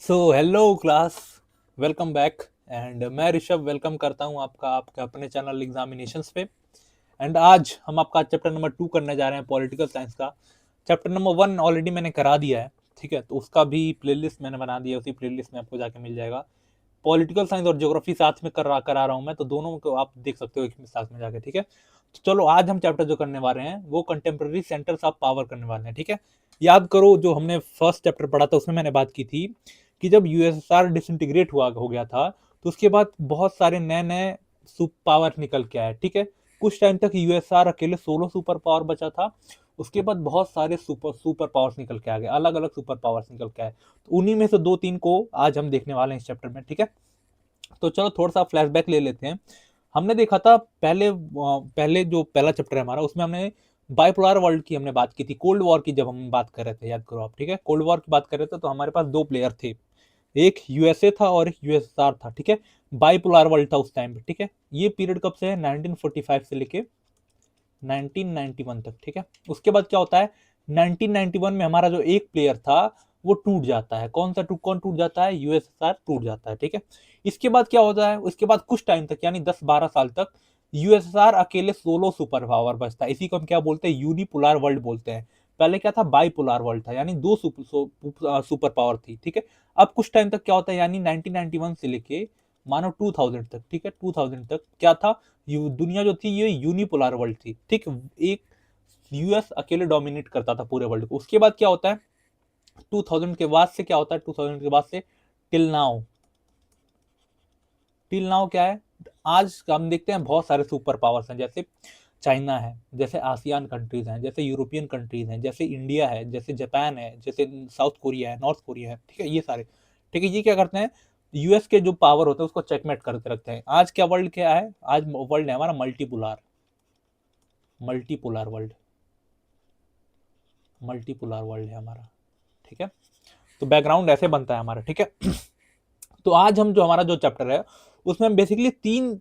So hello class, welcome back. And मैं Rishabh welcome करता हूँ आपका आपके अपने चैनल एग्जामिनेशंस पे। एंड आज हम आपका चैप्टर नंबर 2 करने जा रहे हैं पॉलिटिकल साइंस का। चैप्टर नंबर 1 ऑलरेडी मैंने करा दिया है, ठीक है, तो उसका भी प्लेलिस्ट मैंने बना दिया है, उसी प्लेलिस्ट में आपको जाके मिल जाएगा। पॉलिटिकल साइंस और ज्योग्राफी साथ में करा रहा हूँ मैं, तो दोनों को आप देख सकते हो एक साथ में जाके, ठीक है। तो चलो आज हम चैप्टर जो करने वाले हैं वो कंटेम्प्रेरी सेंटर्स ऑफ पावर करने वाले हैं, ठीक है। याद करो जो हमने फर्स्ट चैप्टर पढ़ा था उसमें मैंने बात की थी कि जब यूएसएसआर डिसइंटीग्रेट हुआ हो गया था तो उसके बाद बहुत सारे नए नए सुपर पावर निकल के आए, ठीक है। कुछ टाइम तक यूएसएसआर अकेले सोलो सुपर पावर बचा था। उसके बाद बहुत सारे सुपर सुपर पावर्स निकल के आ गए, अलग अलग सुपर पावर्स निकल के आए। तो उन्हीं में से दो तीन को आज हम देखने वाले हैं इस चैप्टर में, ठीक है। तो चलो थोड़ा सा फ्लैशबैक ले लेते हैं। हमने देखा था पहले जो पहला चैप्टर है हमारा, उसमें हमने बाइपोलर वर्ल्ड की हमने बात की थी, कोल्ड वॉर की जब हम बात कर रहे थे, याद करो आप, ठीक है। कोल्ड वॉर की बात कर रहे थे तो हमारे पास दो प्लेयर थे, एक यूएसए था और एक यूएसएसआर था, ठीक है। बाइपोलर वर्ल्ड था उस टाइम पे, ठीक है। ये पीरियड कब से है? 1945 से लेके 1991 तक, ठीक है। उसके बाद क्या होता है, 1991 में हमारा जो एक प्लेयर था वो टूट जाता है। कौन टूट जाता है? यूएसएसआर टूट जाता है, ठीक है। इसके बाद क्या होता है, उसके बाद कुछ टाइम तक यानी 10-12 साल तक यूएसएसआर अकेले सोलो सुपर पावर बचता है। इसी को हम क्या बोलते हैं? यूनिपोलर वर्ल्ड बोलते हैं। पहले क्या था? बाइपोलर वर्ल्ड था, यानी दो सुपर पावर थी, ठीक है। अब कुछ टाइम तक क्या होता है, यानी 1991 से लेके मानो 2000 तक, ठीक है, 2000 तक क्या था, दुनिया जो थी ये यूनिपोलर वर्ल्ड थी, ठीक। एक यूएस अकेले डोमिनेट करता था पूरे वर्ल्ड को। उसके बाद क्या होता है, 2000 के बाद से क्या होता है, 2000 के बाद से टिल नाउ, टिल नाउ क्या है, आज हम देखते हैं बहुत सारे सुपर पावर्स हैं, जैसे चाइना है, जैसे आसियान कंट्रीज हैं, जैसे यूरोपियन कंट्रीज हैं, जैसे इंडिया है, जैसे जापान है, जैसे साउथ कोरिया है, नॉर्थ कोरिया है, ठीक है, ये सारे, ठीक है। ये क्या करते हैं, यूएस के जो पावर होते हैं उसको चेकमेट करके रखते हैं। आज क्या वर्ल्ड क्या है, आज वर्ल्ड है हमारा multipolar, multipolar world, multipolar world है हमारा, ठीक है। तो बैकग्राउंड ऐसे बनता है हमारा, ठीक है। तो आज हम जो हमारा जो चैप्टर है उसमें हम बेसिकली तीन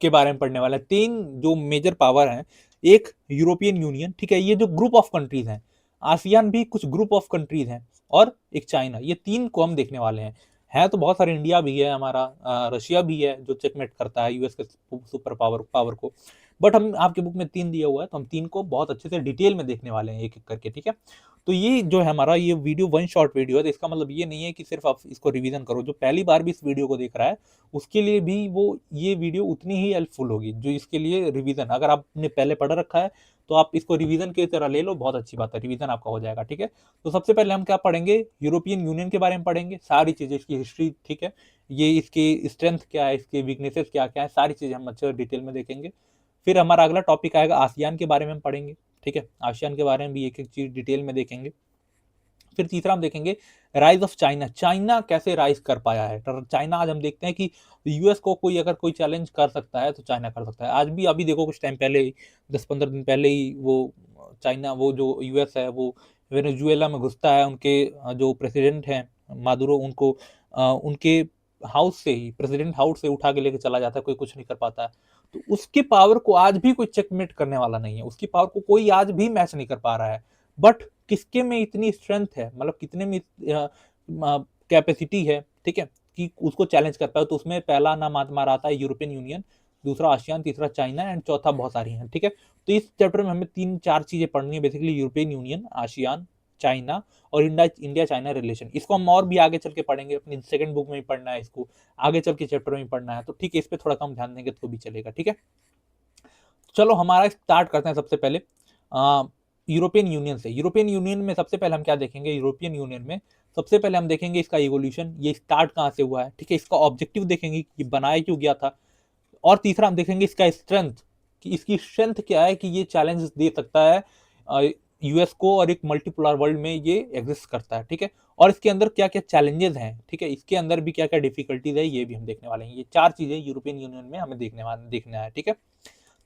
के बारे में पढ़ने वाले हैं, तीन जो मेजर पावर हैं। एक यूरोपियन यूनियन, ठीक है, ये जो ग्रुप ऑफ कंट्रीज हैं, आसियान भी कुछ ग्रुप ऑफ कंट्रीज हैं, और एक चाइना, ये तीन को हम देखने वाले हैं। है तो बहुत सारे, इंडिया भी है हमारा, रशिया भी है जो चेकमेट करता है यूएस के सुपर पावर पावर को। बट हम आपके बुक में तीन दिया हुआ है तो हम तीन को बहुत अच्छे से डिटेल में देखने वाले हैं एक एक करके, ठीक है। तो ये जो है हमारा ये वीडियो वन शॉट वीडियो है, तो इसका मतलब ये नहीं है कि सिर्फ आप इसको रिवीजन करो। जो पहली बार भी इस वीडियो को देख रहा है उसके लिए भी वो ये वीडियो उतनी ही हेल्पफुल होगी जो इसके लिए रिवीजन, अगर आपने पहले पढ़ रखा है तो आप इसको रिवीजन की तरह ले लो, बहुत अच्छी बात है, रिवीजन आपका हो जाएगा, ठीक है। तो सबसे पहले हम क्या पढ़ेंगे, यूरोपियन यूनियन के बारे में पढ़ेंगे, सारी चीजें, इसकी हिस्ट्री, ठीक है, ये इसकी स्ट्रेंथ क्या है, इसके वीकनेसेस क्या क्या है, सारी चीजें हम अच्छे डिटेल में देखेंगे। फिर हमारा अगला टॉपिक आएगा आसियान के बारे में हम पढ़ेंगे, ठीक है, आसियान के बारे में भी एक एक चीज डिटेल में देखेंगे। फिर तीसरा हम देखेंगे राइज ऑफ चाइना, चाइना कैसे राइज कर पाया है। चाइना आज हम देखते हैं कि यूएस को कोई अगर कोई चैलेंज कर सकता है तो चाइना कर सकता है। आज भी, अभी देखो कुछ टाइम पहले ही, 10-15 दिन पहले ही वो चाइना, वो जो यूएस है वो वेनेजुएला में घुसता है, उनके जो प्रेसिडेंट हैं मादुरो, उनको उनके हाउस से ही, प्रेसिडेंट हाउस से उठा के लेके चला जाता है, कोई कुछ नहीं कर पाता है। तो उसकी पावर को आज भी कोई चेकमेट करने वाला नहीं है, उसकी पावर को कोई आज भी मैच नहीं कर पा रहा है। बट किसके में इतनी स्ट्रेंथ है, मतलब कितने में कैपेसिटी है, ठीक है, कि उसको चैलेंज कर पाए, तो उसमें पहला नाम हमारा आता है यूरोपियन यूनियन, दूसरा आसियान, तीसरा चाइना, एंड चौथा बहुत सारी हैं, ठीक है। तो इस चैप्टर में हमें 3-4 चीजें पढ़नी है basically, European union, ASEAN, China, और इंडिया चाइना रिलेशन। इसको हम और भी आगे चल के पढ़ेंगे, अपनी सेकंड बुक में भी पढ़ना है इसको, आगे चल के चैप्टर में पढ़ना है, तो ठीक है, इस पर थोड़ा कम ध्यान देंगे तो भी चलेगा, ठीक है। चलो हमारा स्टार्ट करते हैं सबसे पहले यूरोपियन यूनियन से। यूरोपियन यूनियन में सबसे पहले हम क्या देखेंगे, यूरोपियन यूनियन में सबसे पहले हम देखेंगे इसका इवोल्यूशन, ये स्टार्ट कहाँ से हुआ है, ठीक है, इसका ऑब्जेक्टिव देखेंगे कि बनाया क्यों गया था, और तीसरा हम देखेंगे इसका स्ट्रेंथ, कि इसकी स्ट्रेंथ क्या है कि ये चैलेंज दे सकता है यूएस को, और एक मल्टीपोलर वर्ल्ड में ये एग्जिस्ट करता है, ठीक है। और इसके अंदर क्या क्या चैलेंजेस हैं, ठीक है, इसके अंदर भी क्या क्या डिफिकल्टीज है, ये भी हम देखने वाले हैं। ये चार चीजें यूरोपियन यूनियन में हमें देखना है, ठीक है।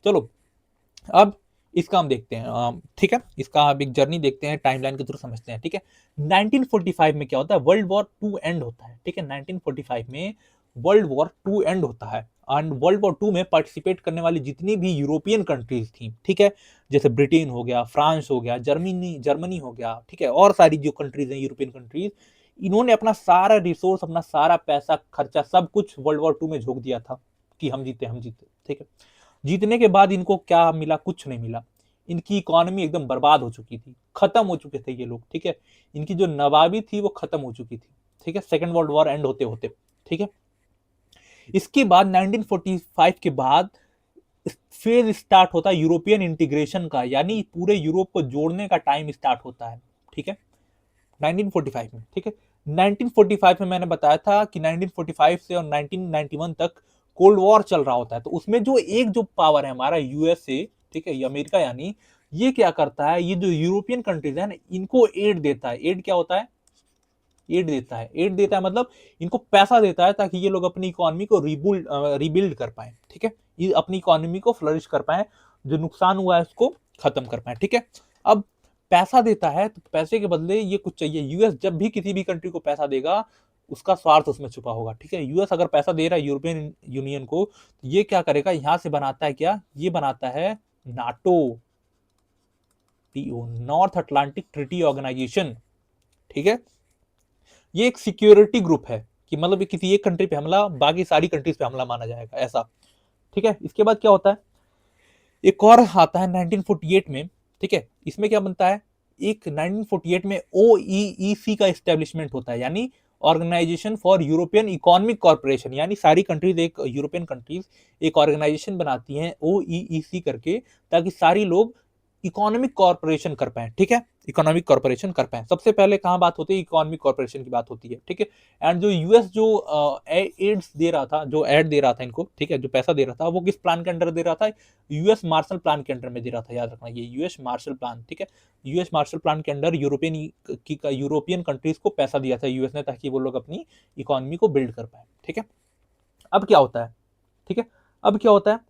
चलो अब इसका हम देखते हैं, ठीक है, इसका अब एक जर्नी देखते हैं, टाइमलाइन के थ्रू समझते हैं, ठीक है। 1945 में क्या होता है, वर्ल्ड वॉर टू एंड होता है, ठीक है, 1945 में वर्ल्ड वॉर टू एंड होता है। एंड वर्ल्ड वॉर टू में पार्टिसिपेट करने वाली जितनी भी यूरोपियन कंट्रीज थी, ठीक है, जैसे ब्रिटेन हो गया, फ्रांस हो गया, जर्मनी जर्मनी हो गया, ठीक है, और सारी जो कंट्रीज हैं यूरोपियन कंट्रीज, इन्होंने अपना सारा रिसोर्स, अपना सारा पैसा खर्चा सब कुछ वर्ल्ड वॉर 2 में झोंक दिया था कि हम जीते हम जीते, ठीक है। जीतने के बाद इनको क्या मिला? कुछ नहीं मिला। इनकी इकोनॉमी एकदम बर्बाद हो चुकी थी, खत्म हो चुके थे ये लोग, ठीक है। इनकी जो नवाबी थी वो खत्म हो चुकी थी, ठीक है, सेकेंड वर्ल्ड वॉर एंड होते होते, ठीक है। इसके बाद 1945 के बाद फेज स्टार्ट होता है यूरोपियन इंटीग्रेशन का, यानी पूरे यूरोप को जोड़ने का टाइम स्टार्ट होता है, ठीक है, 1945 में, ठीक है। 1945 में मैंने बताया था कि 1945 से और 1991 तक कोल्ड वॉर चल रहा होता है, तो उसमें जो एक जो पावर है हमारा यूएसए, ठीक है, ये अमेरिका, यानी ये क्या करता है, ये जो यूरोपियन कंट्रीज है ना, इनको एड देता है। एड क्या होता है? एड देता है। एड देता है मतलब इनको पैसा देता है ताकि ये लोग अपनी इकोनॉमी को रिबिल्ड कर पाए, ठीक है, ये अपनी इकोनॉमी को फ्लरिश कर पाए, जो नुकसान हुआ है उसको खत्म कर पाए, ठीक है। अब पैसा देता है तो पैसे के बदले ये कुछ चाहिए। यूएस जब भी किसी भी कंट्री को पैसा देगा, उसका स्वार्थ उसमें छुपा होगा, ठीक है। यूएस अगर पैसा दे रहा है यूरोपियन यूनियन को, तो ये क्या करेगा, यहां से बनाता है क्या, ये बनाता है NATO, North Atlantic Treaty Organisation, ठीक है। ये एक सिक्योरिटी ग्रुप है कि मतलब किसी एक कंट्री पे हमला, बाकी सारी कंट्रीज पे हमला माना जाएगा, ऐसा, ठीक है। इसके बाद क्या होता है, एक और आता है 1948 में, ठीक है। इसमें क्या बनता है, एक 1948 में ओईईसी का एस्टेब्लिशमेंट होता है, यानी organisation for European economic corporation, यानी सारी कंट्रीज, एक यूरोपियन कंट्रीज एक ऑर्गेनाइजेशन बनाती हैं ओईईसी करके, ताकि सारी लोग इकोनॉमिक कॉर्पोरेशन कर पाए, ठीक है, इकोनॉमिक कॉर्पोरेशन कर पाए। सबसे पहले कहां बात होती है, इकोनॉमिक कॉर्पोरेशन की बात होती है, ठीक है। एंड जो यूएस जो एड्स दे रहा था, जो एड दे रहा था इनको, ठीक है, जो पैसा दे रहा था, वो किस प्लान के अंडर दे रहा था, यूएस मार्शल प्लान के अंडर में दे रहा था, याद रखना, ये यूएस मार्शल प्लान, ठीक है। यूएस मार्शल प्लान के अंडर यूरोपियन कंट्रीज को पैसा दिया था यूएस ने, ताकि वो लोग अपनी इकोनॉमी को बिल्ड कर पाए, ठीक है। अब क्या होता है, ठीक है, अब क्या होता है,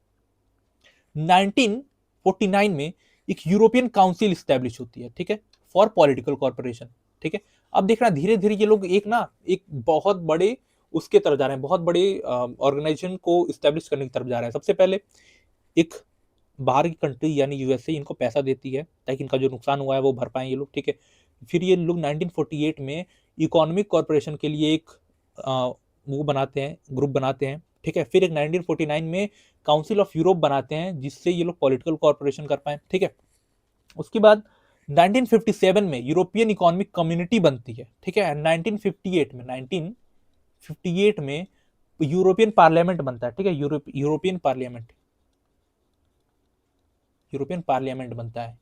1949 में एक यूरोपियन काउंसिल स्टैब्लिश होती है, ठीक है, फॉर पॉलिटिकल कॉर्पोरेशन, ठीक है। अब देखना धीरे धीरे ये लोग एक बहुत बड़े उसके तरफ जा रहे हैं, बहुत बड़े ऑर्गेनाइजेशन को स्टैब्लिश करने की तरफ जा रहे हैं। सबसे पहले एक बाहर की कंट्री यानी यूएसए इनको पैसा देती है ताकि इनका जो नुकसान हुआ है वो भर पाए ये लोग, ठीक है। फिर ये लोग 1948 में इकोनॉमिक कॉर्पोरेशन के लिए एक वो बनाते हैं, ग्रुप बनाते हैं, ठीक है। फिर एक 1949 में काउंसिल ऑफ यूरोप बनाते हैं, जिससे ये लोग पॉलिटिकल कॉर्पोरेशन कर पाए, ठीक है। उसके बाद 1957 में यूरोपियन इकोनॉमिक कम्युनिटी बनती है, ठीक है। 1958 में यूरोपियन पार्लियामेंट बनता है, ठीक है, यूरोपियन पार्लियामेंट बनता है।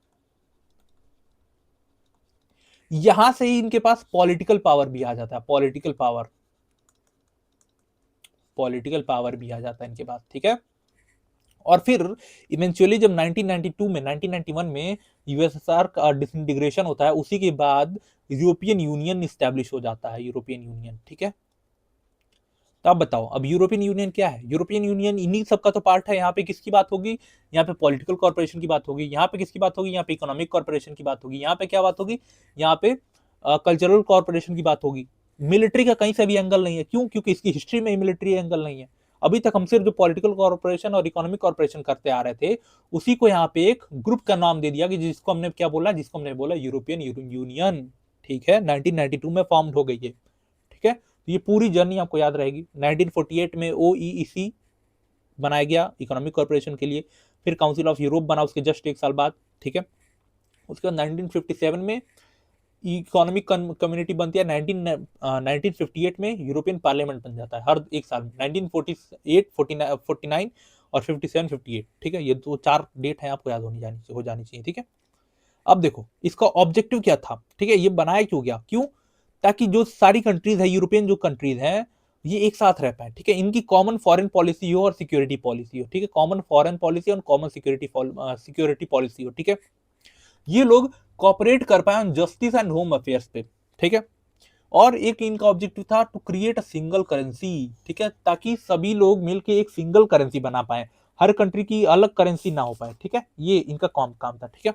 यहां से ही इनके पास पॉलिटिकल पावर भी आ जाता है, पॉलिटिकल पावर भी आ जाता है इनके पास, ठीक है। और फिर इवेंचुअली जब 1991 में यूएसएसआर का डिसइंटीग्रेशन होता है, उसी के बाद यूरोपियन यूनियन स्टैब्लिश हो जाता है, यूरोपियन यूनियन, ठीक है। तो आप बताओ, अब यूरोपियन यूनियन क्या है? यूरोपियन यूनियन इन्हीं सब का तो पार्ट है। यहाँ पे किसकी बात होगी? यहाँ पे पॉलिटिकल कॉर्पोरेशन की बात होगी। यहाँ पे किसकी बात होगी? यहाँ पे इकोनॉमिक कॉर्पोरेशन की बात होगी। यहाँ पे क्या बात होगी? यहाँ पे कल्चरल कॉर्पोरेशन की बात होगी। मिलिट्री का कहीं से भी एंगल नहीं है। क्यों? क्योंकि इसकी हिस्ट्री में मिलिट्री एंगल नहीं है। अभी तक हम सिर्फ जो पॉलिटिकल कॉर्पोरेशन और इकोनॉमिक कॉर्पोरेशन करते आ रहे थे, उसी को यहाँ पे एक ग्रुप का नाम दे दिया कि जिसको हमने क्या बोला, जिसको हमने बोला यूरोपियन यूनियन, ठीक है, 1992 में फॉर्म हो गई है, ठीक है। तो ये पूरी जर्नी आपको याद रहेगी। 1948 में ओईईसी बनाया गया इकोनॉमिक कॉर्पोरेशन के लिए, फिर काउंसिल ऑफ यूरोप बना उसके जस्ट एक साल बाद, ठीक है। उसके बाद 1957 में इकोनॉमिक कम्युनिटी बनती है। 1958 में यूरोपियन पार्लियामेंट बन जाता है हर एक साल में, 1948, 49 और 57, 58, ठीक है। ये दो चार डेट है, आपको याद हो जानी चाहिए, ठीक है। अब देखो इसका ऑब्जेक्टिव क्या था, ठीक है, ये बनाया क्यों गया, क्यों? ताकि जो सारी कंट्रीज है, यूरोपियन जो कंट्रीज हैं, ये एक साथ रह पाए, ठीक है। इनकी कॉमन फॉरेन पॉलिसी हो और सिक्योरिटी पॉलिसी हो, ठीक है, कॉमन फॉरेन पॉलिसी और कॉमन सिक्योरिटी पॉलिसी हो, ठीक है। ये लोग कॉपरेट कर पाए on justice and home affairs पे, ठीक है। और एक इनका ऑब्जेक्टिव था to create a single currency, ठीक है, ताकि सभी लोग मिलकर एक सिंगल करेंसी बना पाए, हर कंट्री की अलग करेंसी ना हो पाए, ठीक है। ये इनका काम था, ठीक है।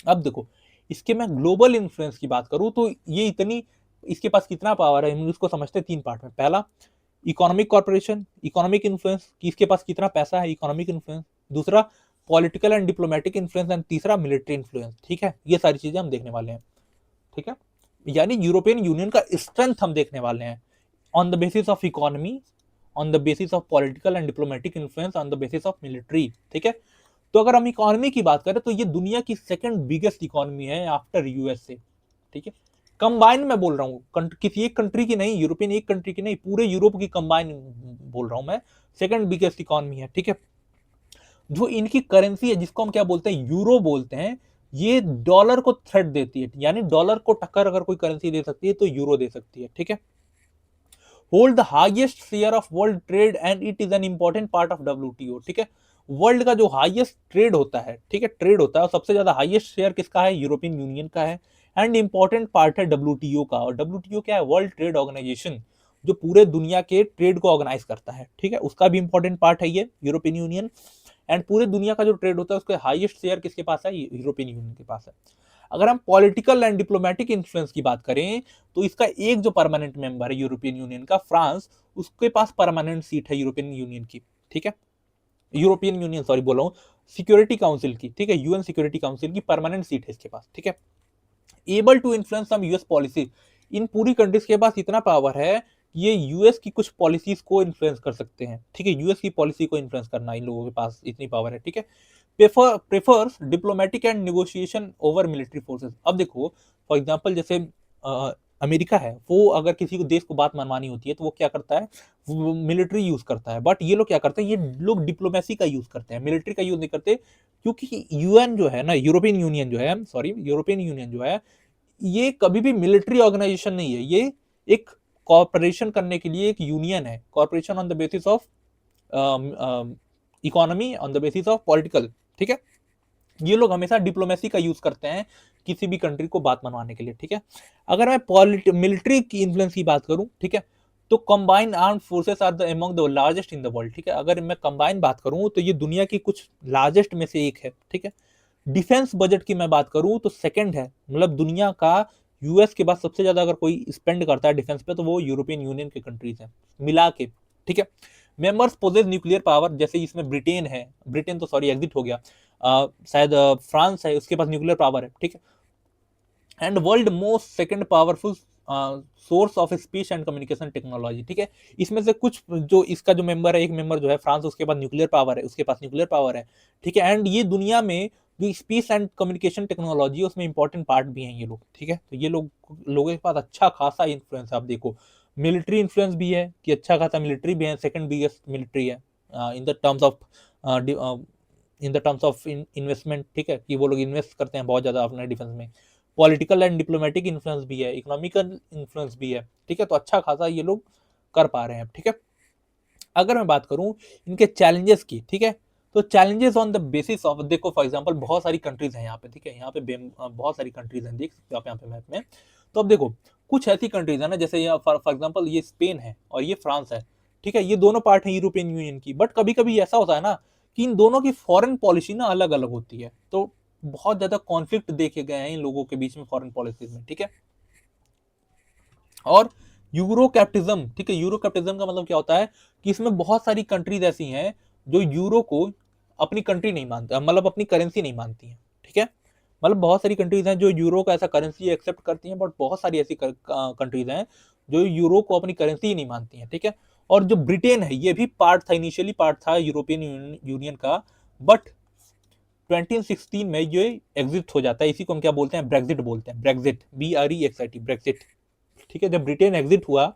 अब देखो इसके मैं ग्लोबल इन्फ्लुएंस की बात करूं तो ये इतनी, इसके पास कितना पावर है, हम इसको समझते हैं तीन पार्ट में। पहला इकोनॉमिक कॉर्पोरेशन, इकोनॉमिक इन्फ्लुएंस कि इसके पास कितना पैसा है, इकोनॉमिक इन्फ्लुएंस। दूसरा political and diplomatic influence, and तीसरा मिलिट्री इन्फ्लुएंस, ठीक है। ये सारी चीजें हम देखने वाले हैं, ठीक है। यानी यूरोपियन यूनियन का स्ट्रेंथ हम देखने वाले हैं on the basis of economy, on the basis of political and diplomatic influence, on the basis of military. ठीक है, तो अगर हम इकोनॉमी की बात करें तो ये दुनिया की सेकंड बिगेस्ट इकोनॉमी है आफ्टर यूएसए। ठीक है, कंबाइन मैं बोल रहा हूँ, किसी एक कंट्री की नहीं, यूरोपियन एक कंट्री की नहीं, पूरे यूरोप की कंबाइन बोल रहा हूं मैं, सेकंड बिगेस्ट इकोनॉमी है। ठीक है, जो इनकी करेंसी है जिसको हम क्या बोलते हैं, यूरो बोलते हैं, ये डॉलर को थ्रेट देती है, यानी डॉलर को टक्कर अगर कोई करेंसी दे सकती है तो यूरो दे सकती है। ठीक है, hold the highest share of world trade and it is an important part of WTO. ठीक है, वर्ल्ड का जो हाईएस्ट ट्रेड होता है, ठीक है, ट्रेड होता है, और सबसे ज्यादा हाईएस्ट शेयर किसका है, यूरोपियन यूनियन का है, एंड इंपॉर्टेंट पार्ट है डब्ल्यूटीओ का। और डब्ल्यूटीओ क्या है, वर्ल्ड ट्रेड ऑर्गेनाइजेशन, जो पूरे दुनिया के ट्रेड को ऑर्गेनाइज करता है। ठीक है, उसका भी इंपॉर्टेंट पार्ट है ये यूरोपियन यूनियन, एंड पूरे दुनिया का जो ट्रेड होता है उसके हाईएस्ट शेयर किसके पास है, यूरोपियन यूनियन के पास है। अगर हम पॉलिटिकल एंड डिप्लोमेटिक इन्फ्लुएंस की बात करें तो इसका एक जो परमानेंट मेंबर है यूरोपियन यूनियन का, फ्रांस, उसके पास परमानेंट सीट है यूरोपियन यूनियन की। ठीक है, यूरोपियन यूनियन सॉरी बोल रहा हूँ, सिक्योरिटी काउंसिल की। ठीक है, यूएन सिक्योरिटी काउंसिल की परमानेंट सीट है इसके पास। ठीक है, able to influence some US policy, इन पूरी कंट्रीज के पास इतना पावर है कि ये यूएस की कुछ पॉलिसीज को इन्फ्लुएंस कर सकते हैं। ठीक है, यूएस की पॉलिसी को इन्फ्लुएंस करना इन लोगों के पास इतनी पावर है। ठीक है, prefers diplomatic and negotiation over military forces. अब देखो, फॉर एग्जांपल जैसे अमेरिका है, वो अगर किसी को देश को बात मनवानी होती है तो वो क्या करता है, वो मिलिट्री यूज करता है। बट ये लोग क्या करते हैं, ये लोग डिप्लोमेसी का यूज करते हैं, मिलिट्री का यूज नहीं करते, क्योंकि यूएन जो है ना, यूरोपियन यूनियन जो है, सॉरी यूरोपियन यूनियन जो है, ये कभी भी मिलिट्री ऑर्गेनाइजेशन नहीं है, ये एक कॉर्पोरेशन करने के लिए एक यूनियन है, corporation on the basis of economy, on the basis of political. ठीक है, ये लोग हमेशा डिप्लोमेसी का यूज करते हैं किसी भी कंट्री को बात मनवाने के लिए। ठीक है, अगर मैं मिलिट्री की इन्फ्लुएंस की बात करूं, ठीक है, तो combined armed forces are the among the largest in the world. ठीक है, अगर मैं कंबाइन बात करूं तो ये दुनिया की कुछ लार्जेस्ट में से एक है। ठीक है, डिफेंस बजट की मैं बात करूं तो सेकंड है, मतलब दुनिया का यूएस के बाद सबसे ज्यादा अगर कोई स्पेंड करता है डिफेंस पे तो वो यूरोपियन यूनियन के कंट्रीज हैं मिला के। ठीक है, मेंबर्स पोजेस न्यूक्लियर पावर, जैसे इसमें ब्रिटेन है, ब्रिटेन तो सॉरी एग्जिट हो गया, शायद फ्रांस है, उसके पास न्यूक्लियर पावर है। ठीक है, and world most second powerful source of speech and communication technology. ठीक है, इसमें से कुछ जो इसका जो मेंबर है, एक मेंबर जो है फ्रांस, उसके पास न्यूक्लियर पावर है, उसके पास न्यूक्लियर पावर है। ठीक है, एंड ये दुनिया में जो स्पीच एंड कम्युनिकेशन टेक्नोलॉजी है उसमें इंपॉर्टेंट पार्ट भी हैं ये लोग। ठीक है, तो ये लोगों के पास अच्छा खासा इन्फ्लुएंस है। आप देखो, मिलिट्री इन्फ्लुएंस भी है कि अच्छा खासा मिलिट्री भी है, सेकंड बिगेस्ट मिलिट्री है in the terms of investment. ठीक है, कि वो लोग इन्वेस्ट करते हैं बहुत ज्यादा अपने डिफेंस में। पॉलिटिकल एंड डिप्लोमेटिक इन्फ्लुएंस भी है, इकोनॉमिकल इन्फ्लुएंस भी है। ठीक है, तो अच्छा खासा ये लोग कर पा रहे हैं। ठीक है, अगर मैं बात करूं इनके चैलेंजेस की, ठीक है, तो challenges on the basis of, देखो फॉर एग्जांपल बहुत सारी कंट्रीज हैं यहाँ पे। ठीक है, यहाँ पे बहुत सारी कंट्रीज हैं, देख सकते हो आप यहाँ पे मैप में। तो अब देखो, कुछ ऐसी कंट्रीज है ना, जैसे यहाँ फॉर एग्जांपल ये स्पेन है और ये फ्रांस है। ठीक है, ये दोनों पार्ट है यूरोपियन यूनियन की, बट कभी कभी ऐसा होता है ना कि इन दोनों की फॉरेन पॉलिसी ना अलग अलग होती है, तो बहुत ज्यादा कॉन्फ्लिक्ट देखे गए हैं इन लोगों के बीच में फॉरेन पॉलिसीज में। ठीक है, और यूरो कैप्टिज्म, ठीक है, यूरो कैप्टिज्म का मतलब क्या होता है कि इसमें बहुत सारी कंट्रीज ऐसी हैं जो यूरो को अपनी कंट्री नहीं मानता, मतलब अपनी करेंसी नहीं मानती हैं। ठीक है, मतलब बहुत सारी कंट्रीज हैं जो यूरो का ऐसा करेंसी एक्सेप्ट करती हैं, बट बहुत सारी ऐसी कंट्रीज हैं जो यूरो को अपनी करेंसी ही नहीं मानती हैं। ठीक है, और जो ब्रिटेन है ये भी पार्ट था, इनिशियली पार्ट था यूरोपियन यूनियन का, बट 2016 में ये एग्जिट हो जाता है। इसी को हम क्या बोलते हैं, ब्रेग्जिट बोलते हैं, ब्रेग्जिट, BREXIT, ब्रेग्जिट। ठीक है, जब ब्रिटेन एग्जिट हुआ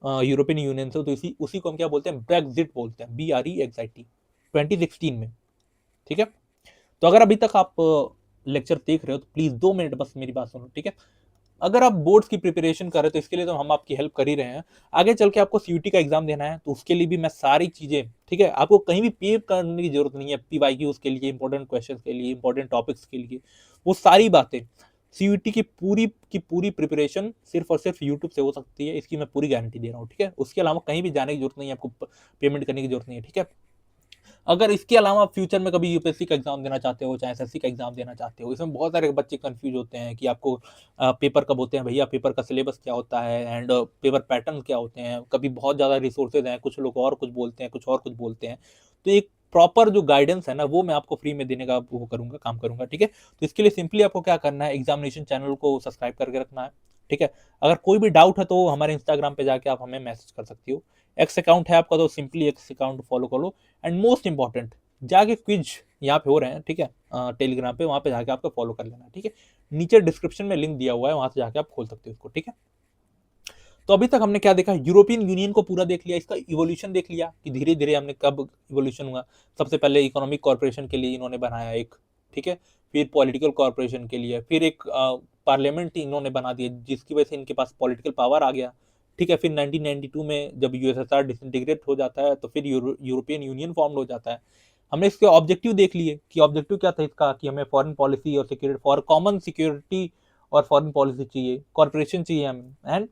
यूरोपियन यूनियन से, तो उसी को हम क्या बोलते हैं, ब्रेग्जिट बोलते हैं, BREXIT, 2016 में। ठीक है, तो अगर अभी तक आप लेक्चर देख रहे हो तो प्लीज 2 मिनट बस मेरी बात सुनो। ठीक है, अगर आप बोर्ड्स की प्रिपरेशन कर रहे हो तो इसके लिए तो हम आपकी हेल्प कर ही रहे हैं। आगे चल के आपको सीयूटी का एग्जाम देना है तो उसके लिए भी मैं सारी चीजें, ठीक है, आपको कहीं भी पे करने की जरूरत नहीं है, PYQs के लिए, इंपॉर्टेंट क्वेश्चन के लिए, इंपॉर्टेंट टॉपिक्स के लिए, वो सारी बातें, सीयूटी की पूरी प्रिपरेशन सिर्फ और सिर्फ यूट्यूब से हो सकती है, इसकी मैं पूरी गारंटी दे रहा हूँ। ठीक है, उसके अलावा कहीं भी जाने की जरूरत नहीं है, आपको पेमेंट करने की जरूरत नहीं है। ठीक है, अगर इसके अलावा आप फ्यूचर में कभी यूपीएससी का एग्जाम देना चाहते हो, चाहे एसएससी का एग्जाम देना चाहते हो, इसमें बहुत सारे बच्चे कंफ्यूज होते हैं कि आपको पेपर कब होते हैं, भैया पेपर का सिलेबस क्या होता है, एंड पेपर पैटर्न क्या होते हैं, कभी बहुत ज़्यादा रिसोर्सेज हैं, कुछ लोग और कुछ बोलते हैं, कुछ और कुछ बोलते हैं। तो एक प्रॉपर जो गाइडेंस है ना, वो मैं आपको फ्री में देने का वो करूंगा, काम करूंगा। ठीक है, तो इसके लिए सिंपली आपको क्या करना है, एग्जामिनेशन चैनल को सब्सक्राइब करके रखना है, ठीक है। अगर कोई भी डाउट है तो हमारे इंस्टाग्राम पे जाके आप हमें मैसेज कर सकती हो। एक्स अकाउंट है आपका तो सिंपली एक्स अकाउंट फॉलो कर लो। एंड मोस्ट इंपॉर्टेंट, जाके क्विज यहाँ पे हो रहे हैं, ठीक है, टेलीग्राम पे, वहाँ पे जाके आपको फॉलो कर लेना, ठीक है। नीचे डिस्क्रिप्शन में लिंक दिया हुआ है, वहां से जाके आप खोल सकते हो उसको, ठीक है। तो अभी तक हमने क्या देखा, यूरोपियन यूनियन को पूरा देख लिया, इसका इवोल्यूशन देख लिया कि धीरे धीरे हमने कब इवोल्यूशन हुआ। सबसे पहले इकोनॉमिक कॉर्पोरेशन के लिए इन्होंने बनाया एक, ठीक है, फिर पॉलिटिकल कॉर्पोरेशन के लिए, फिर एक पार्लियामेंट इन्होंने बना दिया जिसकी वजह से इनके पास पॉलिटिकल पावर आ गया, ठीक है। फिर 1992 में जब यूएसएसआर डिसइंटीग्रेट हो जाता है तो फिर यूरोपियन यूनियन फॉर्म हो जाता है। हमने इसके ऑब्जेक्टिव देख लिए कि ऑब्जेक्टिव क्या था इसका, कि हमें फॉरेन पॉलिसी और सिक्योरिटी फॉर कॉमन सिक्योरिटी और फॉरेन पॉलिसी चाहिए, कॉर्पोरेशन चाहिए हमें, एंड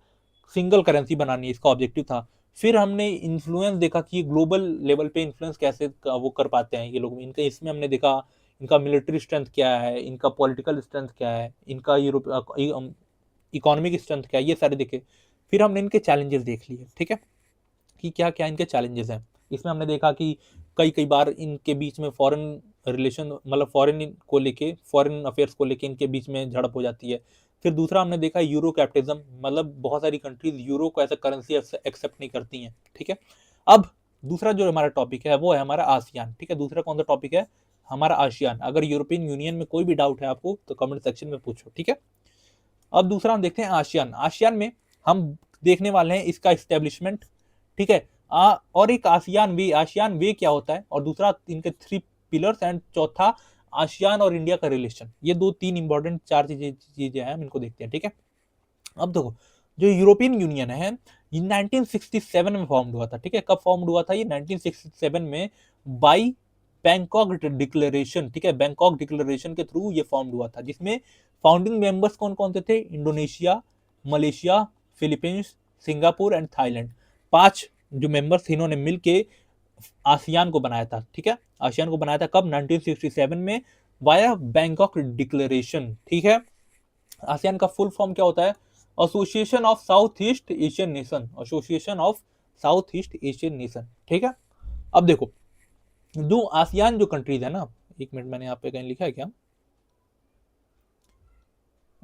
सिंगल करेंसी बनानी है, इसका ऑब्जेक्टिव था। फिर हमने इन्फ्लुएंस देखा कि ये ग्लोबल लेवल पे इन्फ्लुएंस कैसे वो कर पाते हैं ये लोग, इनके इसमें हमने देखा इनका मिलिट्री स्ट्रेंथ क्या है, इनका पॉलिटिकल स्ट्रेंथ क्या है, इनका यूरोप इकोनॉमिक स्ट्रेंथ क्या है, ये सारे देखे। फिर हमने इनके चैलेंजेस देख लिए, ठीक है, कि क्या क्या इनके चैलेंजेस हैं। इसमें हमने देखा कि कई कई बार इनके बीच में फॉरेन रिलेशन, मतलब फॉरेन को लेके, फॉरेन अफेयर्स को लेके इनके बीच में झड़प हो जाती है। फिर दूसरा हमने देखा यूरो कैपिटलिज्म, मतलब बहुत सारी कंट्रीज यूरो को एज अ करेंसी एक्सेप्ट नहीं करती हैं, ठीक है। अब दूसरा जो हमारा टॉपिक है वो है हमारा आसियान, ठीक है। दूसरा कौन सा टॉपिक है, हमारा आसियान। अगर यूरोपियन यूनियन में कोई भी डाउट है आपको तो कमेंट सेक्शन में पूछो, ठीक है। अब दूसरा हम देखते हैं आसियान। आसियान में हम देखने वाले हैं इसका इस्टेब्लिशमेंट, ठीक है। और एक आसियान वे क्या होता है, और दूसरा इनके 3 पिलर्स, एंड चौथा आसियान और इंडिया का रिलेशन। ये 2-3 इंपॉर्टेंट 4 चीजें हैं, हम इनको देखते हैं, ठीक है। अब देखो, जो यूरोपियन यूनियन है ये 1967 में फॉर्म हुआ था, ठीक है। कब फॉर्म हुआ था ये, 1967 में, बाई बैंकॉक डिक्लेरेशन, ठीक है। बैंकॉक डिक्लेरेशन के थ्रू ये फॉर्म हुआ था, जिसमें फाउंडिंग मेंबर्स कौन कौन से थे, Indonesia, Malaysia, Philippines, Singapore and Thailand. 5 जो मेंबर्स थे इन्होंने मिलके आसियान को बनाया था, ठीक है। आसियान को बनाया था कब, 1967 में, वाया बैंकॉक डिक्लेरेशन, ठीक है। आसियान का फुल फॉर्म क्या होता है, association of south east Asian nation, association of south east Asian nation, ठीक है। अब देखो, जो आसियान जो कंट्रीज है ना, एक मिनट, मैंने यहाँ पे कहीं लिखा है क्या,